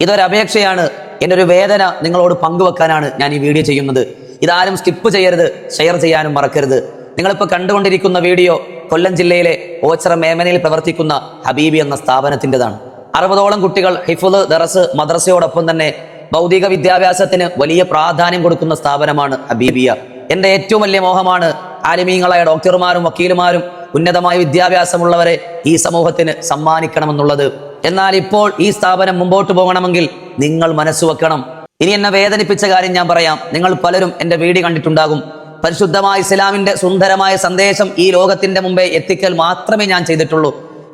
ഇതൊരു അപേക്ഷയാണ്, എൻ്റെ ഒരു വേദന നിങ്ങളോട് പങ്കുവെക്കാനാണ് ഞാൻ ഈ വീഡിയോ ചെയ്യുന്നത്. ഇതാരും സ്കിപ്പ് ചെയ്യരുത്, ഷെയർ ചെയ്യാനും മറക്കരുത്. നിങ്ങളിപ്പോൾ കണ്ടുകൊണ്ടിരിക്കുന്ന വീഡിയോ കൊല്ലം ജില്ലയിലെ ഓച്ചിറ മേമനയിൽ പ്രവർത്തിക്കുന്ന ഹബീബി എന്ന സ്ഥാപനത്തിൻ്റെതാണ്. 60ഓളം കുട്ടികൾ ഹിഫ്ള്, ദറസ്, മദ്രസയോടൊപ്പം തന്നെ ഭൗതിക വിദ്യാഭ്യാസത്തിന് വലിയ പ്രാധാന്യം കൊടുക്കുന്ന സ്ഥാപനമാണ് ഹബീബിയ. എൻ്റെ ഏറ്റവും വലിയ മോഹമാണ് ആലിമീങ്ങളായ ഡോക്ടർമാരും വക്കീലുമാരും ഉന്നതമായ വിദ്യാഭ്യാസമുള്ളവരെ ഈ സമൂഹത്തിന് സമ്മാനിക്കണമെന്നുള്ളത്. എന്നാൽ ഇപ്പോൾ ഈ സ്ഥാപനം മുമ്പോട്ട് പോകണമെങ്കിൽ നിങ്ങൾ മനസ്സ് വെക്കണം. ഇനി എന്നെ വേദനിപ്പിച്ച കാര്യം ഞാൻ പറയാം. നിങ്ങൾ പലരും എൻ്റെ വീഡിയോ കണ്ടിട്ടുണ്ടാകും. പരിശുദ്ധമായ ഇസ്ലാമിന്റെ സുന്ദരമായ സന്ദേശം ഈ ലോകത്തിന്റെ മുമ്പേ എത്തിക്കൽ മാത്രമേ ഞാൻ ചെയ്തിട്ടുള്ളൂ.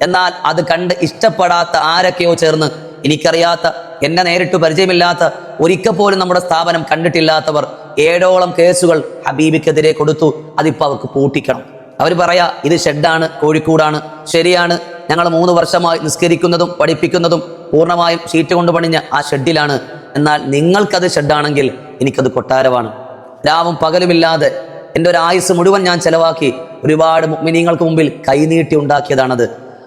എന്നാൽ അത് കണ്ട് ഇഷ്ടപ്പെടാത്ത ആരൊക്കെയോ ചേർന്ന്, എനിക്കറിയാത്ത, എന്നെ നേരിട്ട് പരിചയമില്ലാത്ത, ഒരിക്കൽ പോലും നമ്മുടെ സ്ഥാപനം കണ്ടിട്ടില്ലാത്തവർ 7ഓളം കേസുകൾ ഹബീബിക്കെതിരെ കൊടുത്തു. അതിപ്പോൾ അവർക്ക് പൂട്ടിക്കണം. അവർ പറയാ ഇത് ഷെഡാണ്, കോഴിക്കോടാണ്. ശരിയാണ്, ഞങ്ങൾ 3 വർഷമായി നിസ്കരിക്കുന്നതും പഠിപ്പിക്കുന്നതും പൂർണ്ണമായും ഷീറ്റ് കൊണ്ട് പണിഞ്ഞ ആ ഷെഡിലാണ്. എന്നാൽ നിങ്ങൾക്കത് ഷെഡാണെങ്കിൽ എനിക്കത് കൊട്ടാരമാണ്. രാവും പകലുമില്ലാതെ എൻ്റെ ഒരു ആയുസ് മുഴുവൻ ഞാൻ ചെലവാക്കി ഒരുപാട് മുഅ്മിനീങ്ങൾക്ക് മുമ്പിൽ കൈനീട്ടി ഉണ്ടാക്കിയതാണത്.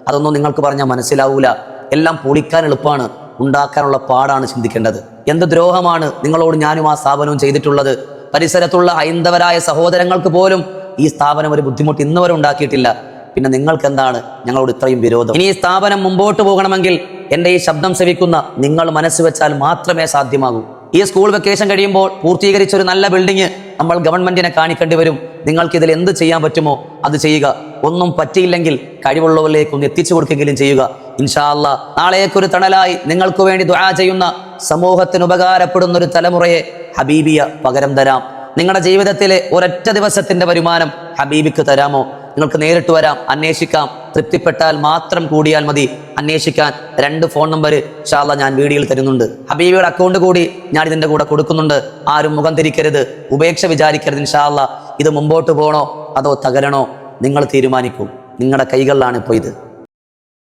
അതൊന്നും നിങ്ങൾക്ക് പറഞ്ഞാൽ മനസ്സിലാവൂല. എല്ലാം പൊളിക്കാൻ എളുപ്പമാണ്, ഉണ്ടാക്കാനുള്ള പാടാണ് ചിന്തിക്കേണ്ടത്. എന്ത് ദ്രോഹമാണ് നിങ്ങളോട് ഞാനും ആ സ്ഥാപനവും ചെയ്തിട്ടുള്ളത്. പരിസരത്തുള്ള ഹൈന്ദവരായ സഹോദരങ്ങൾക്ക് പോലും ഈ സ്ഥാപനം ഒരു ബുദ്ധിമുട്ട് ഇന്ന് വരെ ഉണ്ടാക്കിയിട്ടില്ല. പിന്നെ നിങ്ങൾക്ക് എന്താണ് ഞങ്ങളോട് ഇത്രയും വിരോധം? ഇനി ഈ സ്ഥാപനം മുമ്പോട്ട് പോകണമെങ്കിൽ എൻ്റെ ഈ ശബ്ദം ശ്രവിക്കുന്ന നിങ്ങൾ മനസ്സ് വെച്ചാൽ മാത്രമേ സാധ്യമാകൂ. ഈ സ്കൂൾ വെക്കേഷൻ കഴിയുമ്പോൾ പൂർത്തീകരിച്ചൊരു നല്ല ബിൽഡിംഗ് നമ്മൾ ഗവൺമെന്റിനെ കാണിക്കേണ്ടി വരും. നിങ്ങൾക്ക് ഇതിൽ എന്ത് ചെയ്യാൻ പറ്റുമോ അത് ചെയ്യുക. ഒന്നും പറ്റിയില്ലെങ്കിൽ കഴിവുള്ളവരിലേക്ക് ഒന്ന് എത്തിച്ചു കൊടുക്കെങ്കിലും ചെയ്യുക. ഇൻഷാ അല്ലാഹ് നാളേക്കൊരു തണലായി നിങ്ങൾക്ക് വേണ്ടി ദുആ ചെയ്യുന്ന, സമൂഹത്തിന് ഉപകാരപ്പെടുന്ന ഒരു തലമുറയെ ഹബീബിയ പകരം തരാം. നിങ്ങളുടെ ജീവിതത്തിലെ ഒരൊറ്റ ദിവസത്തിന്റെ വരുമാനം ഹബീബിക്ക് തരാമോ? നിങ്ങൾക്ക് നേരിട്ട് വരാം, അന്വേഷിക്കാം. തൃപ്തിപ്പെട്ടാൽ മാത്രം കൂടിയാൽ മതി. അന്വേഷിക്കാൻ 2 ഫോൺ നമ്പർ ഇൻഷാ അല്ലാഹ് ഞാൻ വീഡിയോയിൽ തരുന്നുണ്ട്. ഹബീബിയുടെ അക്കൗണ്ട് കൂടി ഞാൻ ഇതിന്റെ കൂടെ കൊടുക്കുന്നുണ്ട്. ആരും മുഖം തിരിക്കരുത്, ഉപേക്ഷ വിചാരിക്കരുത്. ഇൻഷാ അല്ലാഹ് ഇത് മുമ്പോട്ട് പോകണോ അതോ തകരണോ നിങ്ങൾ തീരുമാനിക്കൂ. നിങ്ങളുടെ കൈകളിലാണ് ഇപ്പോൾ ഇത്.